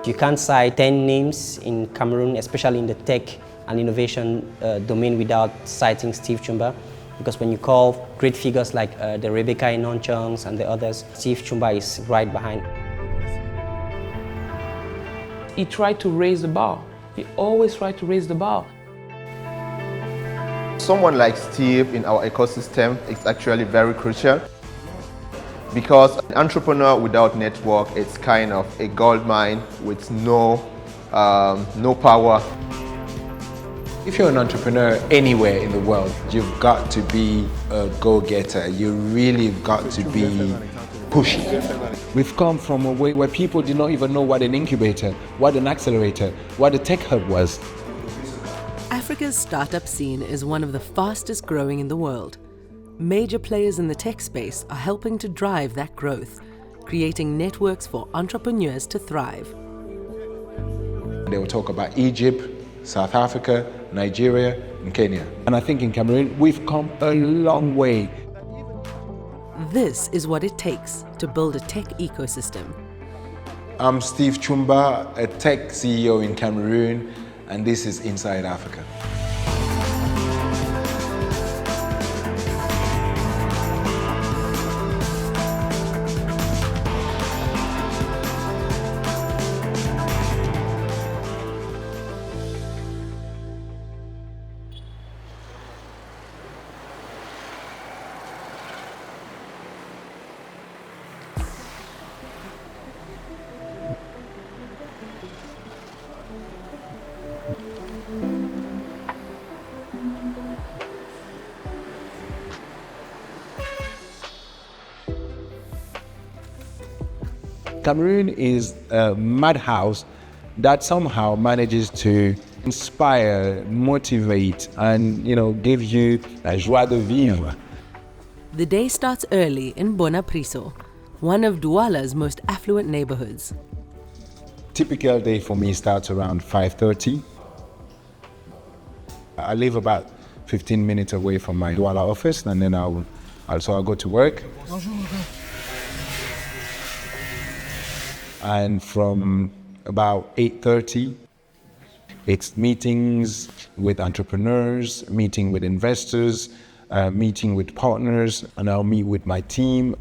You can't cite 10 names in Cameroon, especially in the tech and innovation domain, without citing Steve Tchoumba. Because when you call great figures like the Rebecca Inonchongs and the others, Steve Tchoumba is right behind. He tried to raise the bar. He always tried to raise the bar. Someone like Steve in our ecosystem is actually very crucial, because an entrepreneur without network, it's kind of a gold mine with no power. If you're an entrepreneur anywhere in the world, you've got to be a go-getter. You really got to be pushy. We've come from a way where people did not even know what an incubator, what an accelerator, what a tech hub was. Africa's startup scene is one of the fastest growing in the world. Major players in the tech space are helping to drive that growth, creating networks for entrepreneurs to thrive. They will talk about Egypt, South Africa, Nigeria, and Kenya. And I think in Cameroon, we've come a long way. This is what it takes to build a tech ecosystem. I'm Steve Tchoumba, a tech CEO in Cameroon, and this is Inside Africa. Cameroon is a madhouse that somehow manages to inspire, motivate, and give you la joie de vivre. The day starts early in Bonapriso, one of Douala's most affluent neighborhoods. Typical day for me starts around 5:30. I live about 15 minutes away from my Douala office, and then I'll go to work. And from about 8:30, it's meetings with entrepreneurs, meeting with investors, meeting with partners, and I'll meet with my team.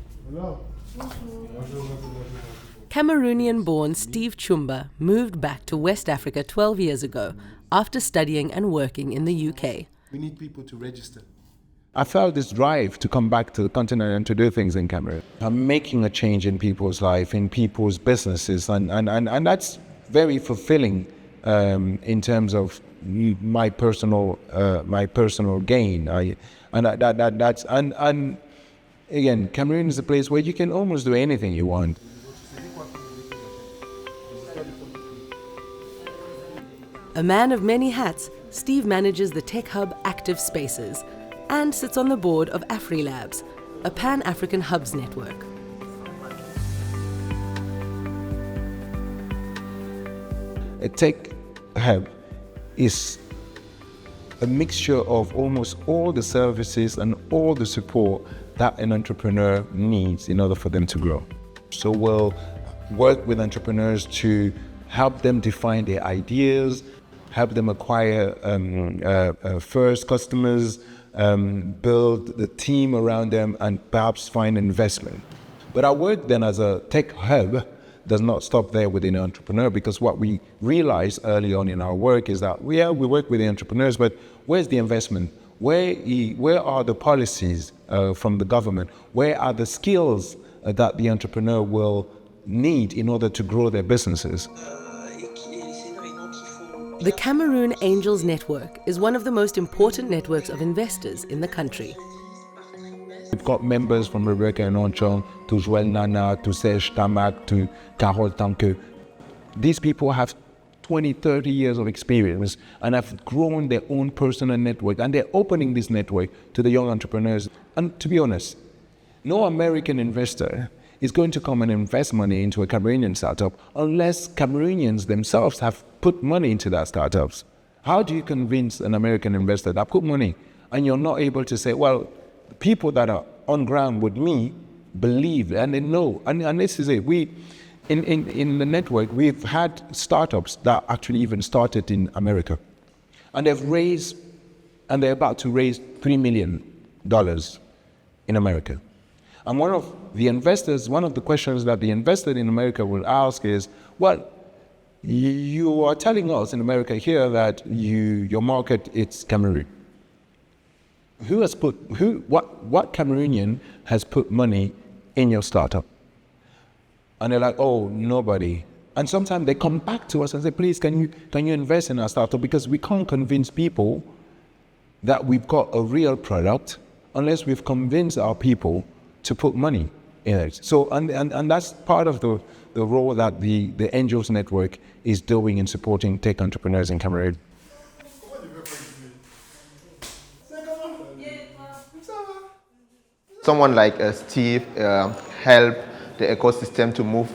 Cameroonian-born Steve Tchoumba moved back to West Africa 12 years ago after studying and working in the UK. We need people to register. I felt this drive to come back to the continent and to do things in Cameroon. I'm making a change in people's life, in people's businesses, and that's very fulfilling in terms of my personal gain. And again, Cameroon is a place where you can almost do anything you want. A man of many hats, Steve manages the tech hub Active Spaces and sits on the board of AfriLabs, a Pan-African hubs network. A tech hub is a mixture of almost all the services and all the support that an entrepreneur needs in order for them to grow. So we'll work with entrepreneurs to help them define their ideas, help them acquire first customers, build the team around them, and perhaps find investment. But our work then as a tech hub does not stop there with an entrepreneur, because what we realized early on in our work is that we work with the entrepreneurs, but where's the investment? Where are the policies from the government? Where are the skills that the entrepreneur will need in order to grow their businesses? The Cameroon Angels Network is one of the most important networks of investors in the country. We've got members from Rebecca Inonchong to Joël Nana to Serge Tamak to Carole Tanque. These people have 20, 30 years of experience and have grown their own personal network, and they're opening this network to the young entrepreneurs. And to be honest, no American investor is going to come and invest money into a Cameroonian startup unless Cameroonians themselves have put money into that startups. How do you convince an American investor that put money and you're not able to say, well, the people that are on ground with me believe and they know, and this is it. In the network, we've had startups that actually even started in America. And they're about to raise $3 million in America. And one of the questions that the investor in America will ask is, well, you are telling us in America here that your market is Cameroon. What Cameroonian has put money in your startup? And they're like, oh, nobody. And sometimes they come back to us and say, please, can you invest in our startup? Because we can't convince people that we've got a real product unless we've convinced our people to put money in it. So, and that's part of the role that the Angels Network is doing in supporting tech entrepreneurs in Cameroon. Someone like Steve helped the ecosystem to move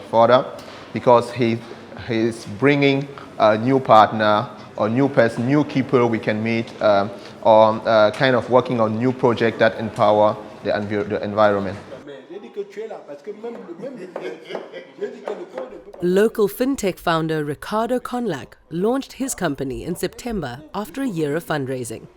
further because he's bringing a new partner or new person, new people we can meet, or kind of working on new projects that empower the environment. Local fintech founder Ricardo Conlac launched his company in September after a year of fundraising.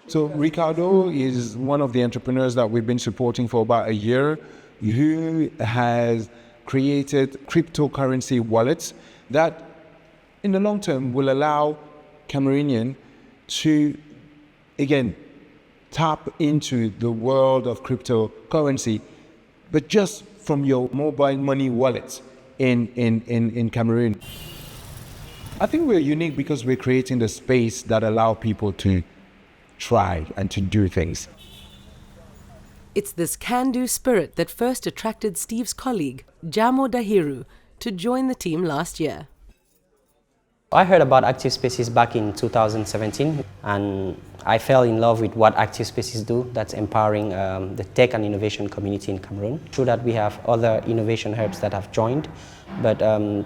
So Ricardo is one of the entrepreneurs that we've been supporting for about a year, who has created cryptocurrency wallets that in the long term will allow Cameroonian to, again, tap into the world of cryptocurrency, but just from your mobile money wallet in Cameroon. I think we're unique because we're creating the space that allow people to try and to do things. It's this can-do spirit that first attracted Steve's colleague, Jamo Dahiru, to join the team last year. I heard about Active Spaces back in 2017, and I fell in love with what Active Spaces do, that's empowering the tech and innovation community in Cameroon. True that we have other innovation hubs that have joined, but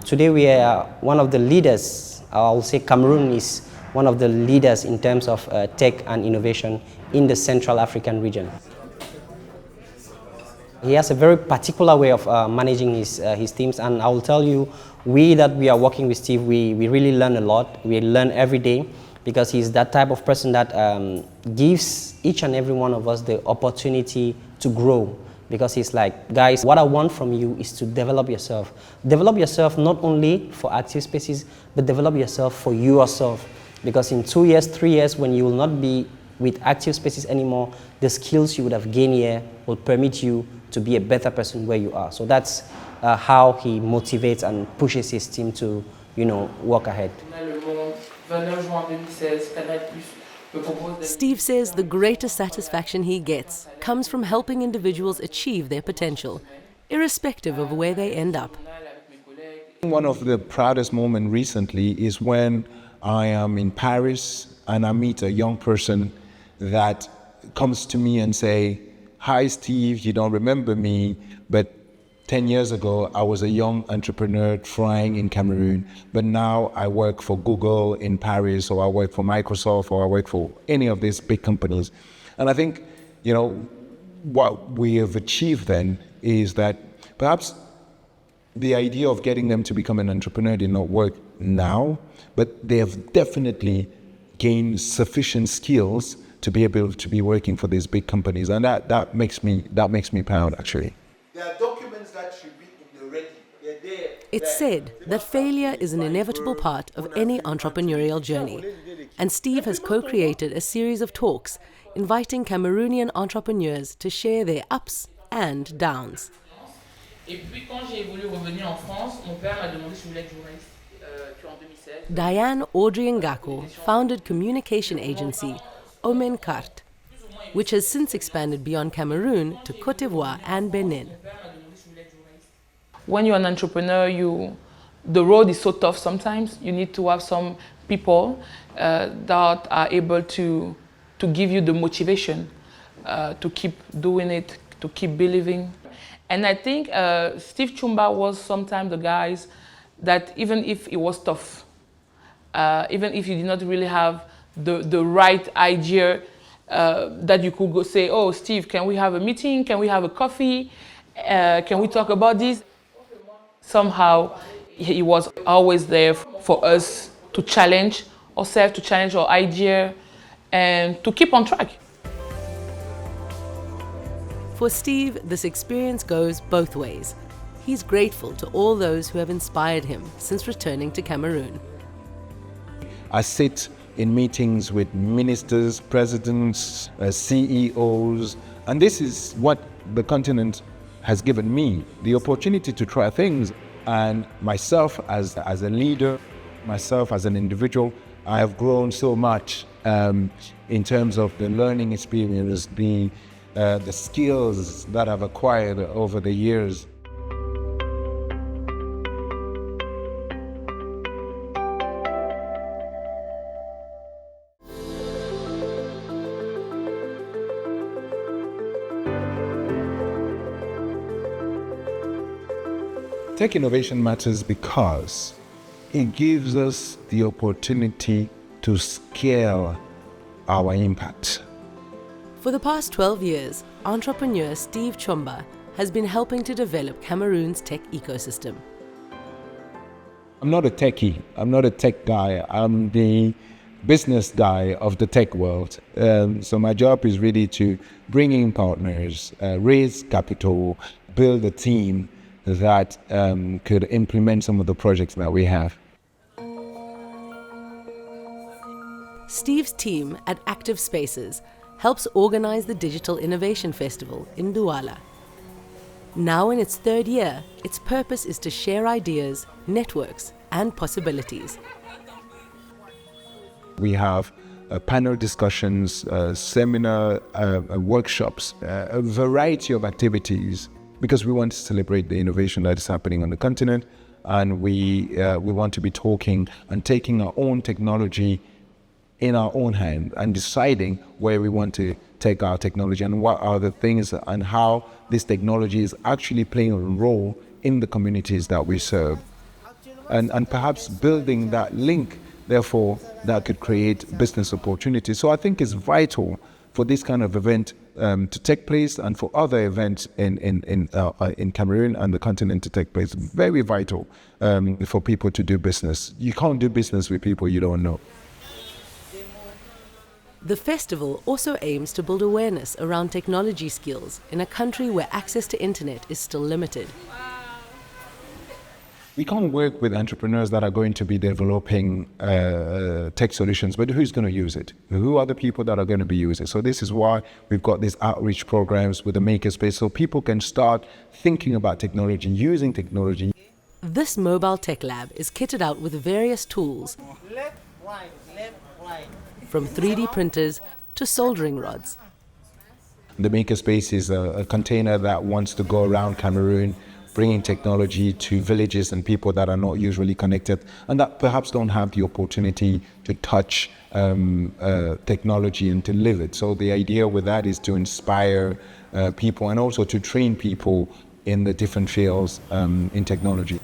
today we are one of the leaders. I'll say Cameroon is one of the leaders in terms of tech and innovation in the Central African region. He has a very particular way of managing his teams, and I will tell you, we are working with Steve, we really learn a lot. We learn every day because he's that type of person that gives each and every one of us the opportunity to grow. Because he's like, guys, what I want from you is to develop yourself. Develop yourself not only for Active Spaces, but develop yourself for yourself. Because in 2 years, 3 years, when you will not be with Active Spaces anymore, the skills you would have gained here will permit you to be a better person where you are. So that's how he motivates and pushes his team to, work ahead. Steve says the greatest satisfaction he gets comes from helping individuals achieve their potential, irrespective of where they end up. One of the proudest moments recently is when I am in Paris and I meet a young person that comes to me and say, "Hi Steve, you don't remember me, but 10 years ago I was a young entrepreneur trying in Cameroon, but now I work for Google in Paris, or I work for Microsoft, or I work for any of these big companies." And I think, what we have achieved then is that perhaps the idea of getting them to become an entrepreneur did not work now, but they have definitely gained sufficient skills to be able to be working for these big companies, and that makes me proud, actually. There are documents that should be in the ready. They're there. It's said that failure is an inevitable part of any entrepreneurial journey, and Steve has co-created a series of talks inviting Cameroonian entrepreneurs to share their ups and downs. Diane Audrey Ngako founded communication agency Omen Carte, which has since expanded beyond Cameroon to Côte d'Ivoire and Benin. When you're an entrepreneur, the road is so tough sometimes. You need to have some people that are able to give you the motivation to keep doing it, to keep believing. And I think Steve Tchoumba was sometimes the guys that even if it was tough, even if you did not really have the right idea, that you could go say, "Oh, Steve, can we have a meeting? Can we have a coffee? Can we talk about this?" Somehow, he was always there for us to challenge ourselves, to challenge our idea, and to keep on track. For Steve, this experience goes both ways. He's grateful to all those who have inspired him since returning to Cameroon. I sit in meetings with ministers, presidents, CEOs, and this is what the continent has given me, the opportunity to try things. And myself as a leader, myself as an individual, I have grown so much in terms of the learning experience, the skills that I've acquired over the years. Tech innovation matters because it gives us the opportunity to scale our impact. For the past 12 years, entrepreneur Steve Tchoumba has been helping to develop Cameroon's tech ecosystem. I'm not a techie, I'm not a tech guy, I'm the business guy of the tech world. So my job is really to bring in partners, raise capital, build a team that could implement some of the projects that we have. Steve's team at Active Spaces helps organize the Digital Innovation Festival in Douala. Now in its third year, its purpose is to share ideas, networks, and possibilities. We have panel discussions, seminar, workshops, a variety of activities, because we want to celebrate the innovation that is happening on the continent, and we want to be talking and taking our own technology in our own hand and deciding where we want to take our technology and what are the things and how this technology is actually playing a role in the communities that we serve. And perhaps building that link, therefore, that could create business opportunities. So I think it's vital for this kind of event to take place and for other events in Cameroon and the continent to take place. Very vital for people to do business. You can't do business with people you don't know. The festival also aims to build awareness around technology skills in a country where access to internet is still limited. We can't work with entrepreneurs that are going to be developing tech solutions, but who's going to use it? Who are the people that are going to be using it? So this is why we've got these outreach programs with the makerspace, so people can start thinking about technology, using technology. This mobile tech lab is kitted out with various tools, from 3D printers to soldering rods. The makerspace is a container that wants to go around Cameroon, bringing technology to villages and people that are not usually connected and that perhaps don't have the opportunity to touch technology and to live it. So the idea with that is to inspire people and also to train people in the different fields in technology.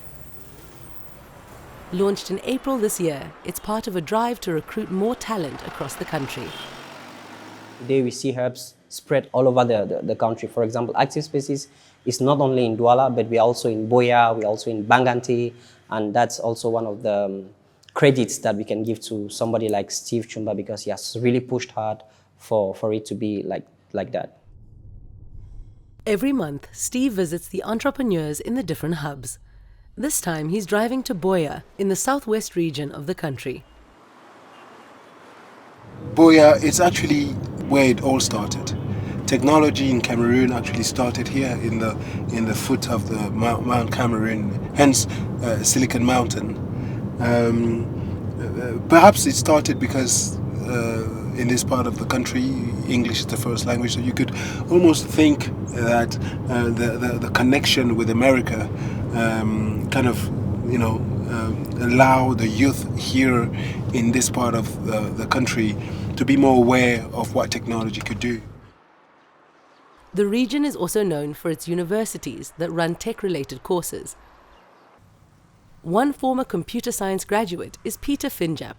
Launched in April this year, it's part of a drive to recruit more talent across the country. Today we see hubs spread all over the country. For example, Active Spaces is not only in Douala, but we're also in Boya, we're also in Banganti, and that's also one of the credits that we can give to somebody like Steve Tchoumba, because he has really pushed hard for it to be like that. Every month, Steve visits the entrepreneurs in the different hubs. This time, he's driving to Boya in the southwest region of the country. Boya is actually where it all started. Technology in Cameroon actually started here in the foot of the Mount Cameroon, hence Silicon Mountain. Perhaps it started because in this part of the country, English is the first language, so you could almost think that the connection with America kind of, allow the youth here in this part of the country to be more aware of what technology could do. The region is also known for its universities that run tech-related courses. One former computer science graduate is Peter Finjap,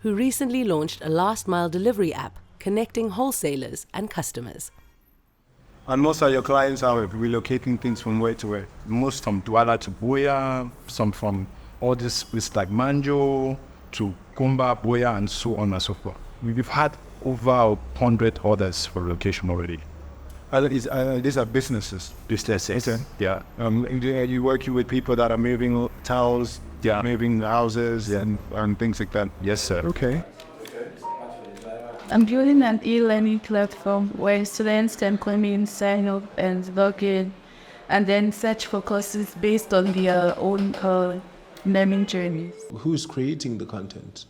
who recently launched a last-mile delivery app connecting wholesalers and customers. And most of your clients are relocating things from where to where? Most from Douala to Buea, some from all this places like Manjo to Tchoumba, Buea, and so on and so forth. We've had over 100 orders for relocation already. These are businesses. Businesses, Okay. yeah. You're working with people that are moving towns, Yeah. moving houses, Yeah. and things like that. Yes, sir. Okay. I'm building an e-learning platform where students can come in, sign up, and log in, and then search for courses based on their own learning journeys. Who's creating the content?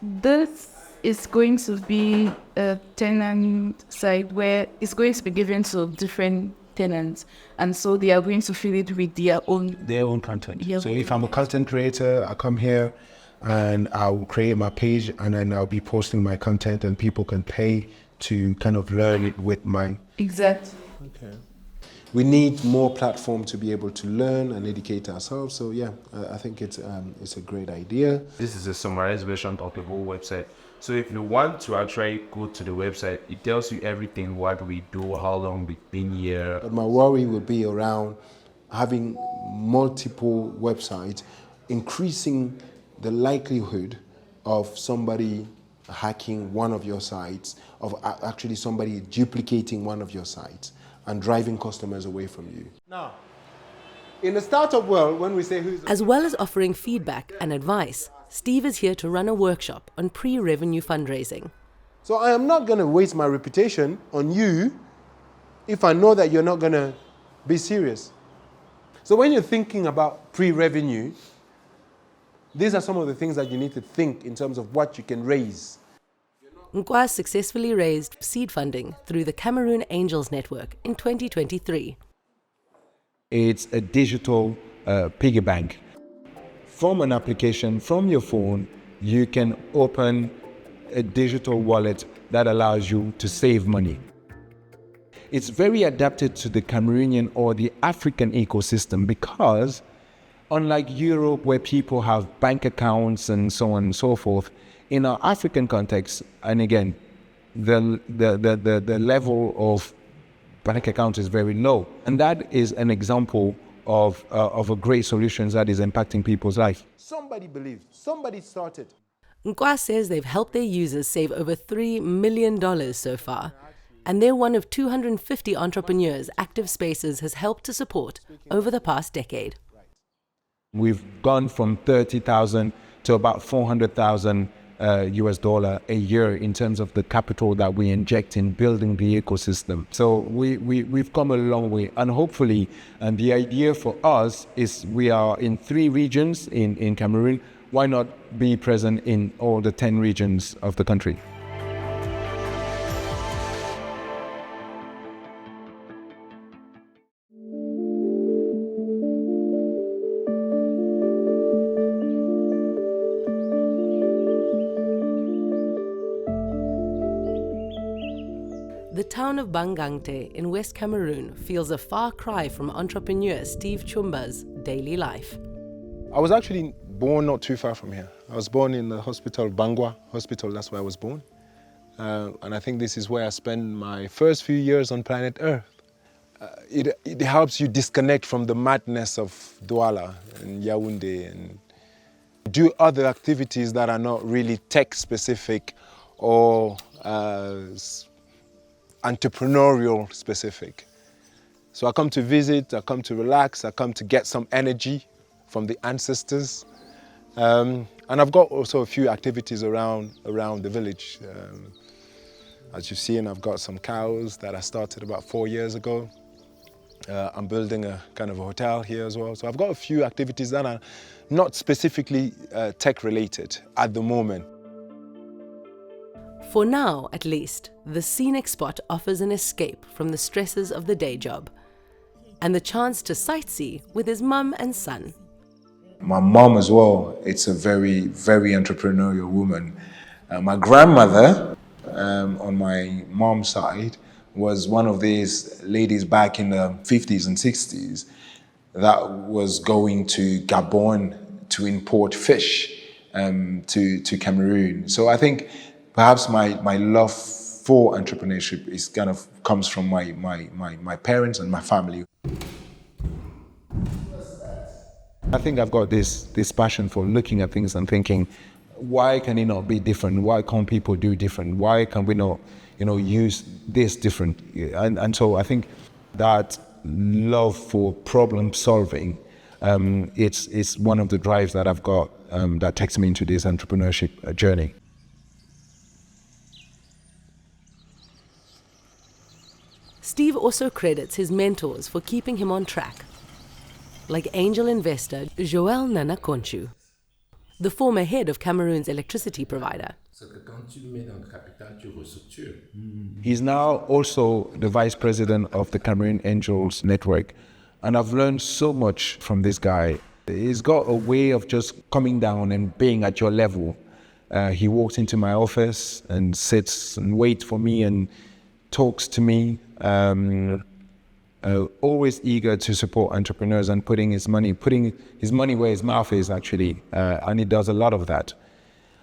This is going to be a tenant site where it's going to be given to different tenants, and so they are going to fill it with their own content. Yeah. So if I'm a content creator, I come here and I'll create my page, and then I'll be posting my content, and people can pay to kind of learn it with mine. Exactly. Okay. We need more platform to be able to learn and educate ourselves. So yeah, I think it's a great idea. This is a summarized version of the whole website. So if you want to actually go to the website, it tells you everything, what we do, how long we've been here. But my worry would be around having multiple websites, increasing the likelihood of somebody hacking one of your sites, of actually somebody duplicating one of your sites and driving customers away from you. Now, in the startup world, when we say who's... As well as offering feedback and advice, Steve is here to run a workshop on pre-revenue fundraising. So I am not going to waste my reputation on you if I know that you're not going to be serious. So when you're thinking about pre-revenue, these are some of the things that you need to think in terms of what you can raise. Nkwa successfully raised seed funding through the Cameroon Angels Network in 2023. It's a digital piggy bank. From an application, from your phone, you can open a digital wallet that allows you to save money. It's very adapted to the Cameroonian or the African ecosystem because unlike Europe, where people have bank accounts and so on and so forth, in our African context, and again, the level of bank account is very low. And that is an example of a great solution that is impacting people's life. Somebody believed, somebody started. Nkwa says they've helped their users save over $3 million so far. And they're one of 250 entrepreneurs Active Spaces has helped to support over the past decade. We've gone from 30,000 to about 400,000 US dollar a year in terms of the capital that we inject in building the ecosystem. So we've come a long way, and hopefully, and the idea for us is we are in 3 regions in Cameroon. Why not be present in all the 10 regions of the country? The town of Bangangte in West Cameroon feels a far cry from entrepreneur Steve Tchoumba's daily life. I was actually born not too far from here. I was born in the hospital, Bangwa Hospital, that's where I was born. And I think this is where I spent my first few years on planet Earth. It helps you disconnect from the madness of Douala and Yaoundé and do other activities that are not really tech specific or entrepreneurial specific. So I come to visit, I come to relax, I come to get some energy from the ancestors. And I've got also a few activities around the village. As you've seen, I've got some cows that I started about 4 years ago. I'm building a kind of a hotel here as well. So I've got a few activities that are not specifically tech related at the moment. For now, at least, the scenic spot offers an escape from the stresses of the day job and the chance to sightsee with his mum and son. My mom as well, it's a very, very entrepreneurial woman. My grandmother, on my mom's side, was one of these ladies back in the 50s and 60s that was going to Gabon to import fish to Cameroon. So I think perhaps my love for entrepreneurship is kind of comes from my parents and my family. I think I've got this passion for looking at things and thinking, why can it not be different? Why can't people do different? Why can we not, use this different? And so I think that love for problem solving, it's one of the drives that I've got that takes me into this entrepreneurship journey. Steve also credits his mentors for keeping him on track, like angel investor Joël Nana Conchu, the former head of Cameroon's electricity provider. He's now also the vice president of the Cameroon Angels Network. And I've learned so much from this guy. He's got a way of just coming down and being at your level. He walks into my office and sits and waits for me and talks to me. Always eager to support entrepreneurs and putting his money where his mouth is, actually, and he does a lot of that.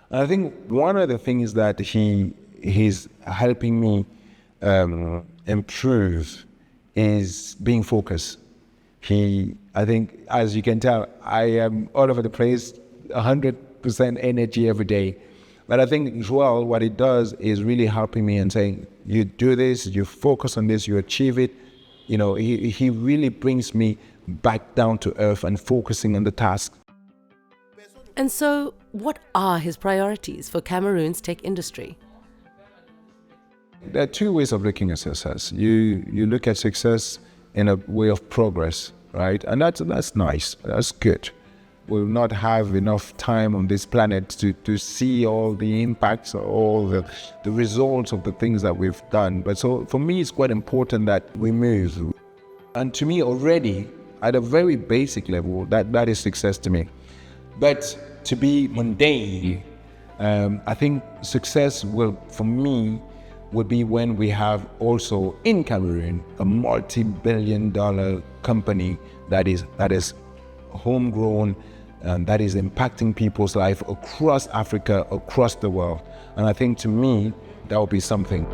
And I think one of the things that he's helping me improve is being focused. I think, as you can tell, I am all over the place, 100% energy every day. But I think Joel, what it does is really helping me and saying, you do this, you focus on this, you achieve it. He really brings me back down to earth and focusing on the task. And so, what are his priorities for Cameroon's tech industry? There are two ways of looking at success. You look at success in a way of progress, right? And that's nice, that's good. We'll not have enough time on this planet to see all the impacts, all the results of the things that we've done. But so for me, it's quite important that we move. And to me already, at a very basic level, that is success to me. But to be mundane, I think success for me, would be when we have also in Cameroon a multi-billion-dollar company that is homegrown, and that is impacting people's life across Africa, across the world. And I think, to me, that would be something.